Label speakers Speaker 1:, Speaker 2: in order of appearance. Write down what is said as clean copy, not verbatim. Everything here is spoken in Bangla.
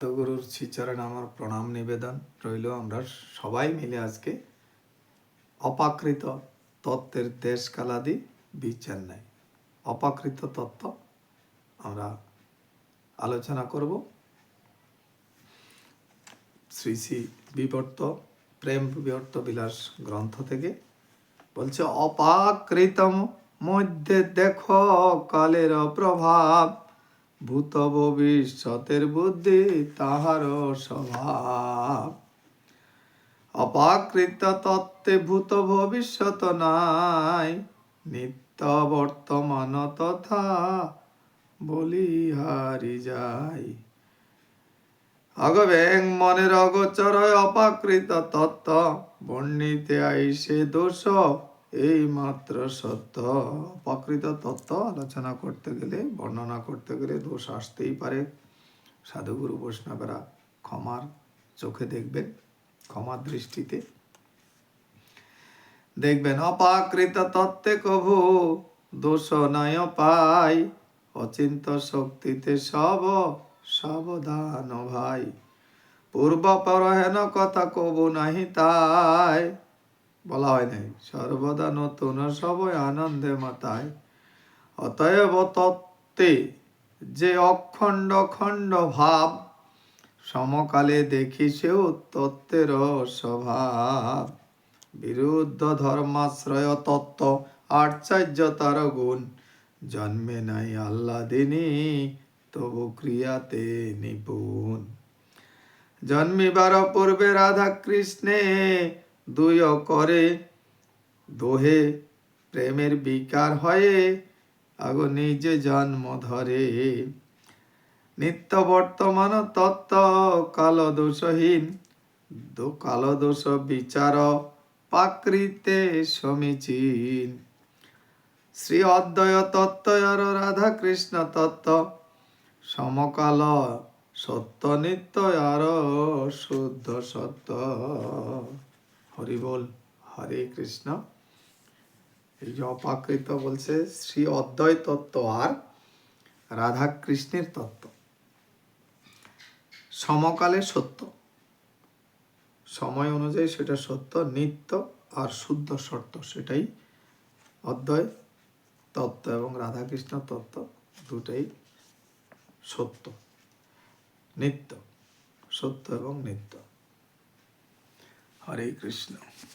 Speaker 1: গুরুর শ্রীচরণে আমার প্রণাম নিবেদন রইল। আমরা সবাই মিলে আজকে অপাকৃত তত্ত্বের দেশকালাদি বিচার নাই অপাকৃত তত্ত্ব আমরা আলোচনা করব। শ্রী শ্রী বিবর্ত প্রেম বিবর্ত বিলাস গ্রন্থ থেকে বলছে, অপাকৃতম মধ্যে দেখো কালের প্রভাব, ভূত ভবিষ্যতের বুদ্ধি তাহার স্বভাব। অপাকৃত তত্ত্বে ভূত ভবিষ্যৎ নাই, নিত্য বর্তমান তথা বলিহারি যায়। অগবেং মনের অগোচর অপাকৃত তত্ত্ব, বর্ণিতে আইসে দোষ এই মাত্র সত্য। অপাকৃত তত্ত্ব আলোচনা করতে গেলে, বর্ণনা করতে গেলে দোষ আসতেই পারে। সাধুগুরু বৈষ্ণবেরা ক্ষমার চোখে দেখবেন, ক্ষমার দৃষ্টিতে দেখবেন। অপাকৃত তত্ত্বে কভু দোষ নাই পাই, অচিন্ত শক্তিতে সব সাবধান ভাই। পূর্বপর হেন কথা কবু নাহি তাই, বলা হয় নাই, সর্বদা নতুন সবই আনন্দে মাতায়। অতএব তত্ত্বে যে অখণ্ড খণ্ড ভাব, সমকালে দেখি সেও তত্ত্বের স্বভাব। বিরুদ্ধ ধর্মাশ্রয় তত্ত্ব আচার্যতার গুণ, জন্মে নাই আহ্লাদিনী তবু ক্রিয়াতে নিপুণ। জন্মিবার পূর্বে রাধা কৃষ্ণে দুই করে দোহে, প্রেমের বিকার হয়ে আগো নিজে জন্ম ধরে। নিত্য বর্তমান তত্ত্ব কাল দোষহীন, কাল দোষ বিচার প্রাকৃতে সমীচীন। শ্রী অদ্বয় তত্ত্ব আর রাধা কৃষ্ণ তত্ত্ব, সমকাল সত্য নিত্য আর শুদ্ধ সত্য। হরি বল, হরে কৃষ্ণ। এই যে অপাকৃত বলছে শ্রী অদ্বয় তত্ত্ব আর রাধা কৃষ্ণের তত্ত্ব, সমকালে সত্য, সময় অনুযায়ী সেটা সত্য, নিত্য আর শুদ্ধ সত্য, সেটাই অদ্বয় তত্ত্ব। এবং রাধাকৃষ্ণ তত্ত্ব দুটাই সত্য, নিত্য, সত্য এবং নিত্য। হরে কৃষ্ণ।